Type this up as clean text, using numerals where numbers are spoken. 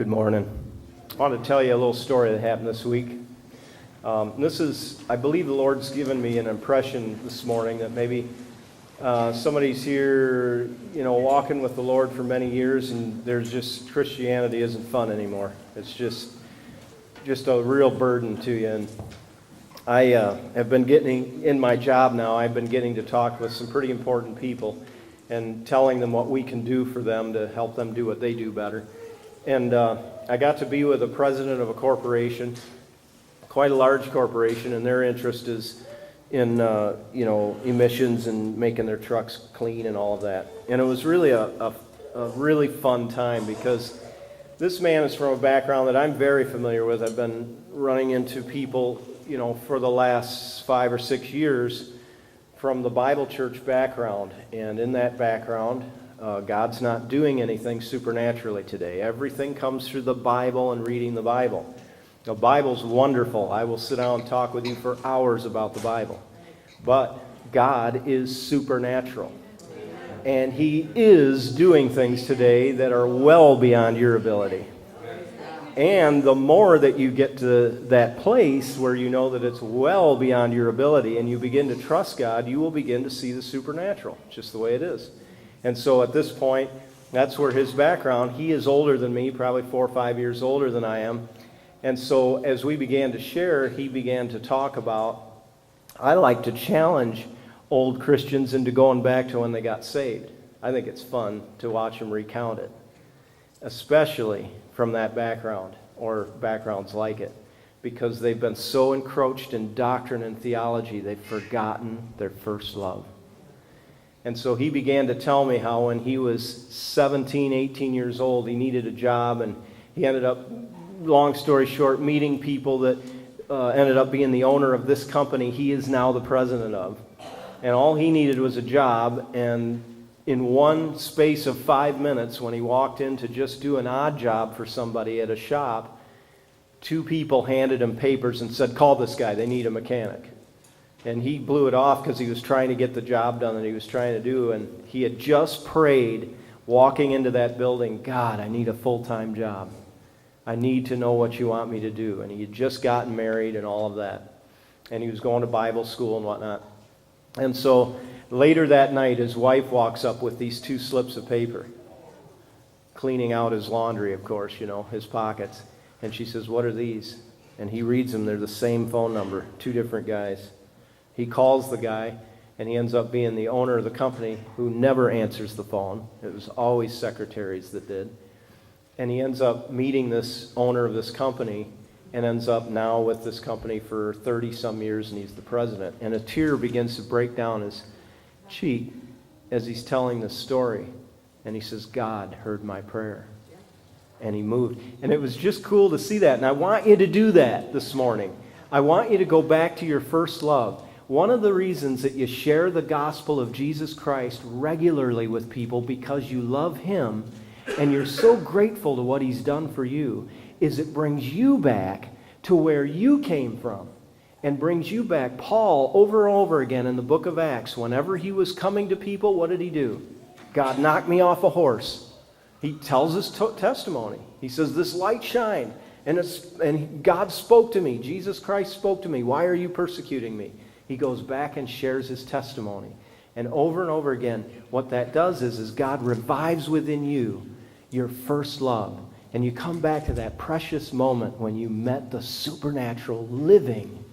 Good morning. I want to tell you a little story that happened this week. I believe the Lord's given me an impression this morning that maybe somebody's here, walking with the Lord for many years, and Christianity isn't fun anymore. It's just a real burden to you. And I have been getting, in my job now, I've been getting to talk with some pretty important people and telling them what we can do for them to help them do what they do better. And I got to be with the president of a corporation, quite a large corporation, and their interest is in emissions and making their trucks clean and all of that. And it was really a really fun time because this man is from a background that I'm very familiar with. I've been running into people, for the last 5 or 6 years from the Bible church background. And in that background, God's not doing anything supernaturally today. Everything comes through the Bible and reading the Bible. The Bible's wonderful. I will sit down and talk with you for hours about the Bible. But God is supernatural. And He is doing things today that are well beyond your ability. And the more that you get to that place where you know that it's well beyond your ability and you begin to trust God, you will begin to see the supernatural, just the way it is. And so at this point, that's where his background, he is older than me, probably 4 or 5 years older than I am. And so as we began to share, he began to talk about, I like to challenge old Christians into going back to when they got saved. I think it's fun to watch them recount it, especially from that background or backgrounds like it, because they've been so encroached in doctrine and theology, they've forgotten their first love. And so he began to tell me how when he was 17, 18 years old, he needed a job, and he ended up, long story short, meeting people that ended up being the owner of this company he is now the president of. And all he needed was a job, and in one space of 5 minutes, when he walked in to just do an odd job for somebody at a shop, 2 people handed him papers and said, "Call this guy, they need a mechanic." And he blew it off because he was trying to get the job done that he was trying to do. And he had just prayed, walking into that building, "God, I need a full-time job. I need to know what you want me to do." And he had just gotten married and all of that. And he was going to Bible school and whatnot. And so later that night, his wife walks up with these 2 slips of paper, cleaning out his laundry, of course, his pockets. And she says, "What are these?" And he reads them. They're the same phone number, 2 different guys. He calls the guy, and he ends up being the owner of the company who never answers the phone. It was always secretaries that did. And he ends up meeting this owner of this company and ends up now with this company for 30-some years, and he's the president. And a tear begins to break down his cheek as he's telling this story. And he says, "God heard my prayer." And he moved. And it was just cool to see that. And I want you to do that this morning. I want you to go back to your first love. One of the reasons that you share the gospel of Jesus Christ regularly with people because you love Him and you're so grateful to what He's done for you is it brings you back to where you came from and brings you back. Paul, over and over again in the book of Acts, whenever he was coming to people, what did he do? "God knocked me off a horse." He tells his testimony. He says, "This light shined, and God spoke to me. Jesus Christ spoke to me. Why are you persecuting me?" He goes back and shares his testimony. And over again, what that does is God revives within you your first love. And you come back to that precious moment when you met the supernatural, living